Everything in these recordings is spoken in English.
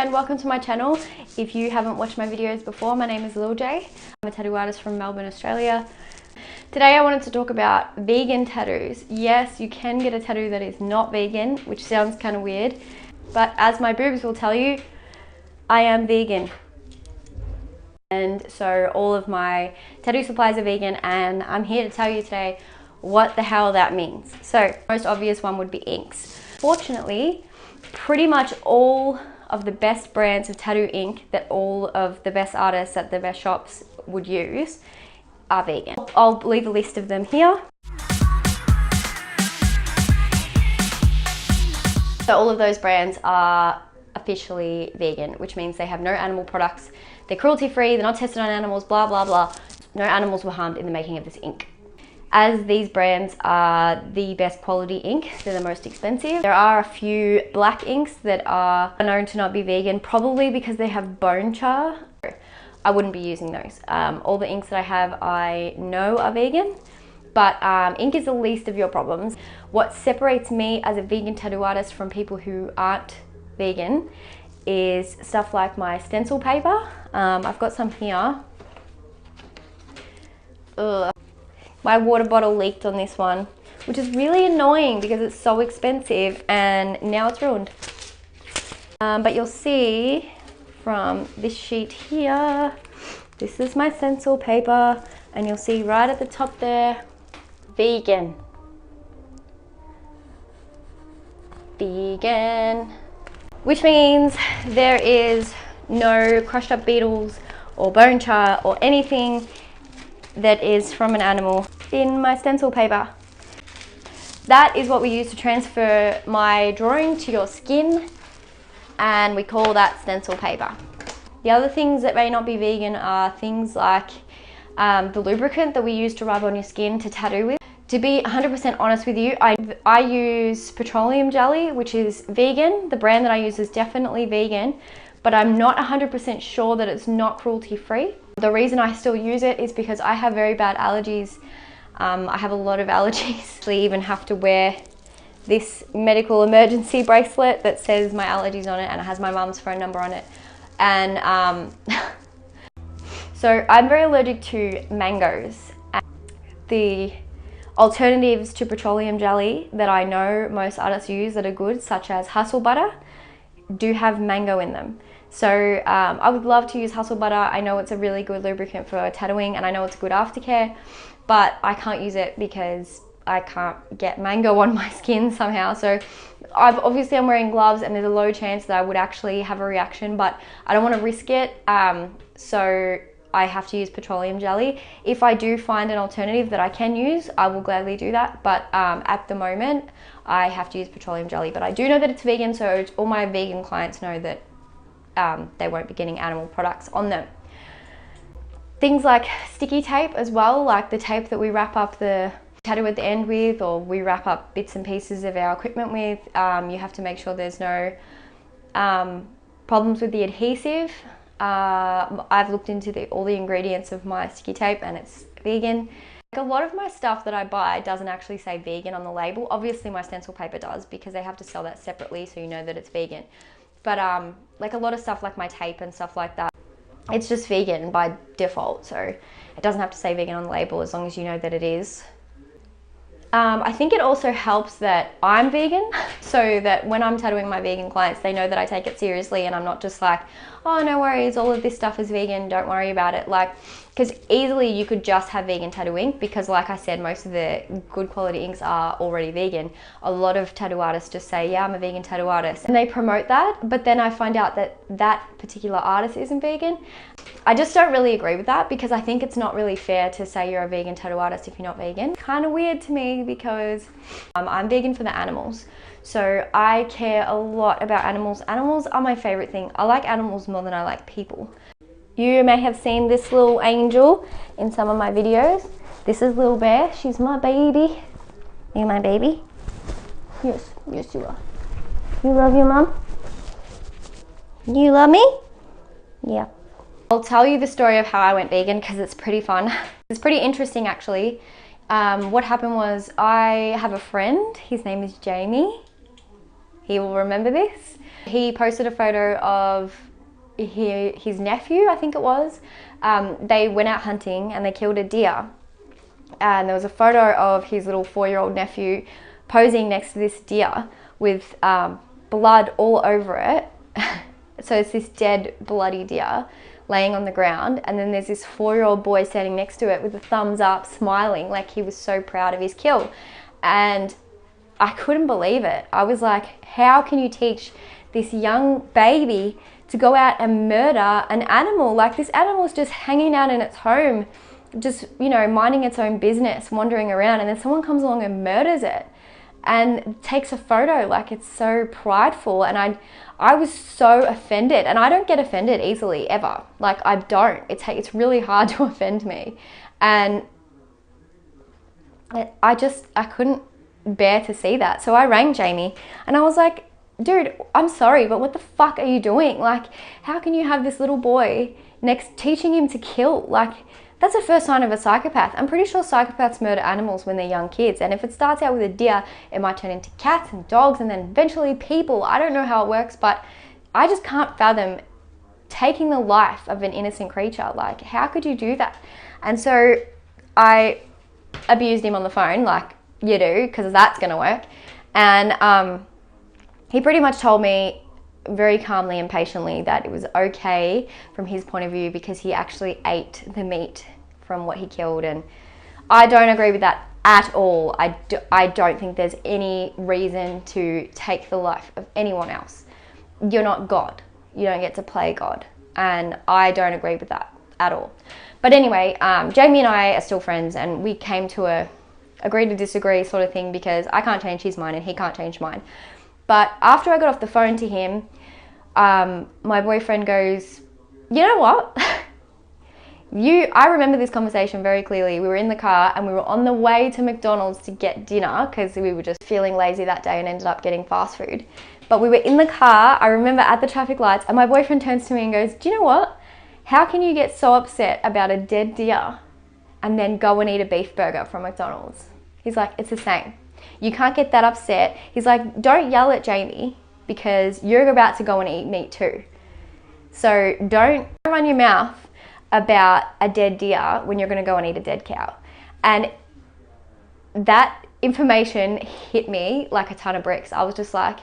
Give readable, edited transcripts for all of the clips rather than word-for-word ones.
and welcome to my channel. If you haven't watched my videos before, my name is Lil J. I'm a tattoo artist from Melbourne, Australia. Today I wanted to talk about vegan tattoos. Yes, you can get a tattoo that is not vegan, which sounds kind of weird, but as my boobs will tell you, I am vegan. And so all of my tattoo supplies are vegan, and I'm here to tell you today what the hell that means. So, most obvious one would be inks. Fortunately, pretty much all of the best brands of tattoo ink that all of the best artists at the best shops would use are vegan. I'll leave a list of them here. So all of those brands are officially vegan, which means they have no animal products, they're cruelty free, they're not tested on animals, blah blah blah. No animals were harmed in the making of this ink. As these brands are the best quality ink, they're the most expensive. There are a few black inks that are known to not be vegan, probably because they have bone char. I wouldn't be using those. All the inks that I have I know are vegan, but ink is the least of your problems. What separates me as a vegan tattoo artist from people who aren't vegan is stuff like my stencil paper. I've got some here. Ugh. My water bottle leaked on this one, which is really annoying because it's so expensive and now it's ruined. But you'll see from this sheet here, this is my stencil paper, and you'll see right at the top there, vegan. Vegan. Which means there is no crushed up beetles or bone char or anything that is from an animal in my stencil paper. That is what we use to transfer my drawing to your skin, and we call that stencil paper. The other things that may not be vegan are things like the lubricant that we use to rub on your skin to tattoo with. To be 100% honest with you, I use petroleum jelly, which is vegan. The brand that I use is definitely vegan, but I'm not 100% sure that it's not cruelty free. The reason I still use it is because I have very bad allergies. I have a lot of allergies. I even have to wear this medical emergency bracelet that says my allergies on it, and it has my mum's phone number on it. And so I'm very allergic to mangoes. And the alternatives to petroleum jelly that I know most artists use that are good, such as hustle butter, do have mango in them. So I would love to use hustle butter. I know it's a really good lubricant for tattooing, and I know it's good aftercare, but I can't use it because I can't get mango on my skin somehow. So obviously I'm wearing gloves, and there's a low chance that I would actually have a reaction, but I don't want to risk it. So I have to use petroleum jelly. If I do find an alternative that I can use, I will gladly do that. But at the moment, I have to use petroleum jelly. But I do know that it's vegan, so all my vegan clients know that they won't be getting animal products on them. Things like sticky tape as well, like the tape that we wrap up the tattoo at the end with, or we wrap up bits and pieces of our equipment with. You have to make sure there's no problems with the adhesive. I've looked into all the ingredients of my sticky tape, and it's vegan. Like, a lot of my stuff that I buy doesn't actually say vegan on the label. Obviously my stencil paper does, because they have to sell that separately so you know that it's vegan. But like a lot of stuff like my tape and stuff like that, it's just vegan by default, so it doesn't have to say vegan on the label as long as you know that it is. I think it also helps that I'm vegan, so that when I'm tattooing my vegan clients, they know that I take it seriously, and I'm not just like, oh, no worries, all of this stuff is vegan, don't worry about it. Like, because easily you could just have vegan tattoo ink, because like I said, most of the good quality inks are already vegan. A lot of tattoo artists just say, yeah, I'm a vegan tattoo artist, and they promote that, but then I find out that that particular artist isn't vegan. I just don't really agree with that, because I think it's not really fair to say you're a vegan tattoo artist if you're not vegan. Kind of weird to me, because I'm vegan for the animals. So I care a lot about animals. Animals are my favorite thing. I like animals more than I like people. You may have seen this little angel in some of my videos. This is Lil Bear. She's my baby. Are you my baby? Yes, yes you are. You love your mom? You love me? Yeah. I'll tell you the story of how I went vegan, because it's pretty fun. It's pretty interesting actually. What happened was, I have a friend, his name is Jamie. He will remember this. He posted a photo of his nephew, I think it was. They went out hunting and they killed a deer. And there was a photo of his little 4-year-old nephew posing next to this deer with blood all over it. So it's this dead, bloody deer laying on the ground, and then there's this 4-year-old boy standing next to it with a thumbs up, smiling like he was so proud of his kill. And I couldn't believe it. I was like, how can you teach this young baby to go out and murder an animal? Like, this animal's just hanging out in its home, just, you know, minding its own business, wandering around, and then someone comes along and murders it and takes a photo. Like, it's so prideful. And I was so offended, and I don't get offended easily ever. Like, I don't. It's really hard to offend me. And I couldn't bear to see that. So I rang Jamie and I was like, dude, I'm sorry, but what the fuck are you doing? Like, how can you have this little boy teaching him to kill? Like, that's the first sign of a psychopath. I'm pretty sure psychopaths murder animals when they're young kids. And if it starts out with a deer, it might turn into cats and dogs and then eventually people. I don't know how it works, but I just can't fathom taking the life of an innocent creature. Like, how could you do that? And so I abused him on the phone, like you do, because that's going to work. And he pretty much told me very calmly and patiently that it was okay from his point of view because he actually ate the meat from what he killed. And I don't agree with that at all. I don't think there's any reason to take the life of anyone else. You're not God. You don't get to play God. And I don't agree with that at all. But anyway, Jamie and I are still friends, and we came to a agree to disagree sort of thing because I can't change his mind and he can't change mine. But after I got off the phone to him, my boyfriend goes, you know what? I remember this conversation very clearly. We were in the car and we were on the way to McDonald's to get dinner because we were just feeling lazy that day and ended up getting fast food. But we were in the car, I remember, at the traffic lights, and my boyfriend turns to me and goes, do you know what? How can you get so upset about a dead deer and then go and eat a beef burger from McDonald's? He's like, it's the same. You can't get that upset. He's like, don't yell at Jamie because you're about to go and eat meat too. So don't run your mouth about a dead deer when you're going to go and eat a dead cow. And that information hit me like a ton of bricks. I was just like,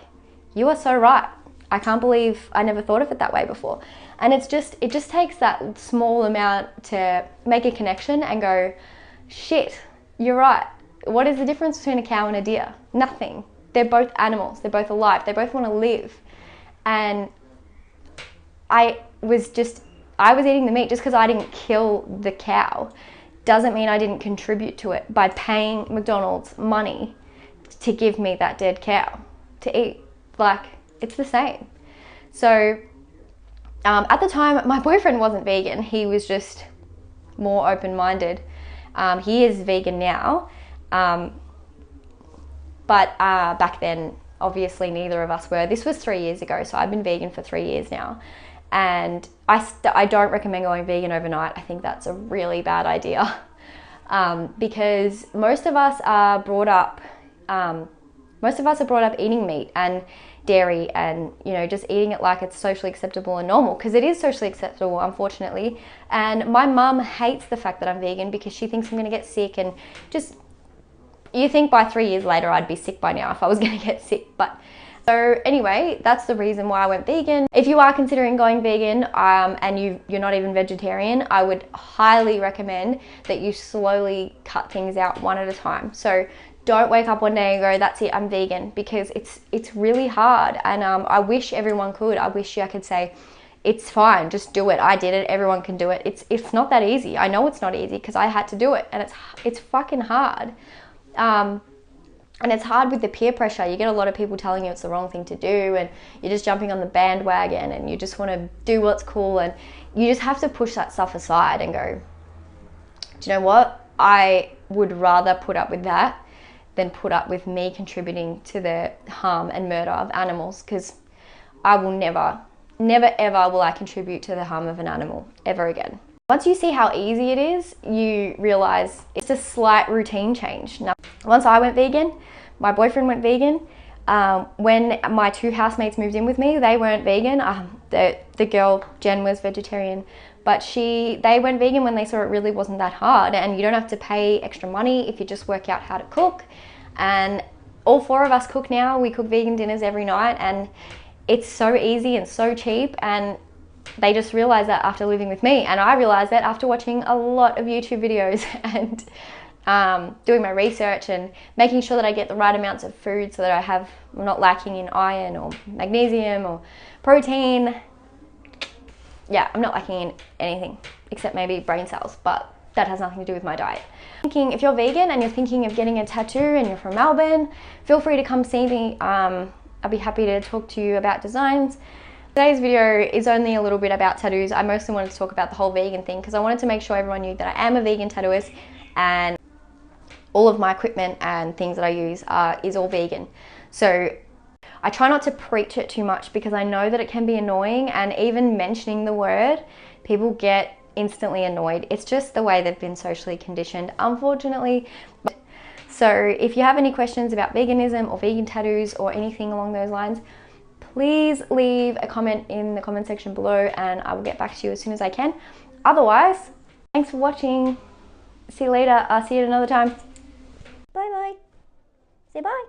you are so right. I can't believe I never thought of it that way before. And it just takes that small amount to make a connection and go, shit, you're right. What is the difference between a cow and a deer? Nothing. They're both animals. They're both alive. They both want to live. And I was eating the meat just because I didn't kill the cow. Doesn't mean I didn't contribute to it by paying McDonald's money to give me that dead cow to eat. Like, it's the same. So at the time, my boyfriend wasn't vegan. He was just more open-minded. He is vegan now. But back then, obviously neither of us were. This was 3 years ago, so I've been vegan for 3 years now. And I don't recommend going vegan overnight. I think that's a really bad idea. Because most of us are brought up eating meat and dairy and, you know, just eating it like it's socially acceptable and normal, because it is socially acceptable, unfortunately. And my mum hates the fact that I'm vegan because she thinks I'm going to get sick, and just, you think by 3 years later I'd be sick by now if I was going to get sick. But so anyway, that's the reason why I went vegan. If you are considering going vegan and you're not even vegetarian, I would highly recommend that you slowly cut things out one at a time. So don't wake up one day and go, that's it, I'm vegan, because it's really hard. And I wish everyone could. I wish I could say, it's fine, just do it. I did it, everyone can do it. It's not that easy. I know it's not easy because I had to do it, and it's fucking hard. And it's hard with the peer pressure. You get a lot of people telling you it's the wrong thing to do, and you're just jumping on the bandwagon and you just want to do what's cool, and you just have to push that stuff aside and go, do you know what? I would rather put up with that than put up with me contributing to the harm and murder of animals, because I will never ever will I contribute to the harm of an animal ever again. Once you see how easy it is, you realize it's a slight routine change. Now, once I went vegan, my boyfriend went vegan, When my 2 housemates moved in with me, they weren't vegan. The girl, Jen, was vegetarian, but they went vegan when they saw it really wasn't that hard, and you don't have to pay extra money if you just work out how to cook. And all 4 of us cook now. We cook vegan dinners every night, and it's so easy and so cheap. And they just realized that after living with me, and I realized that after watching a lot of YouTube videos and doing my research and making sure that I get the right amounts of food so that I'm not lacking in iron or magnesium or protein. Yeah, I'm not lacking in anything except maybe brain cells, but that has nothing to do with my diet. If you're vegan and you're thinking of getting a tattoo and you're from Melbourne, feel free to come see me. I'll be happy to talk to you about designs. Today's video is only a little bit about tattoos. I mostly wanted to talk about the whole vegan thing because I wanted to make sure everyone knew that I am a vegan tattooist, and all of my equipment and things that I use is all vegan. So I try not to preach it too much because I know that it can be annoying, and even mentioning the word, people get instantly annoyed. It's just the way they've been socially conditioned, unfortunately. So if you have any questions about veganism or vegan tattoos or anything along those lines, please leave a comment in the comment section below and I will get back to you as soon as I can. Otherwise, thanks for watching. See you later. I'll see you at another time. Bye bye. Say bye.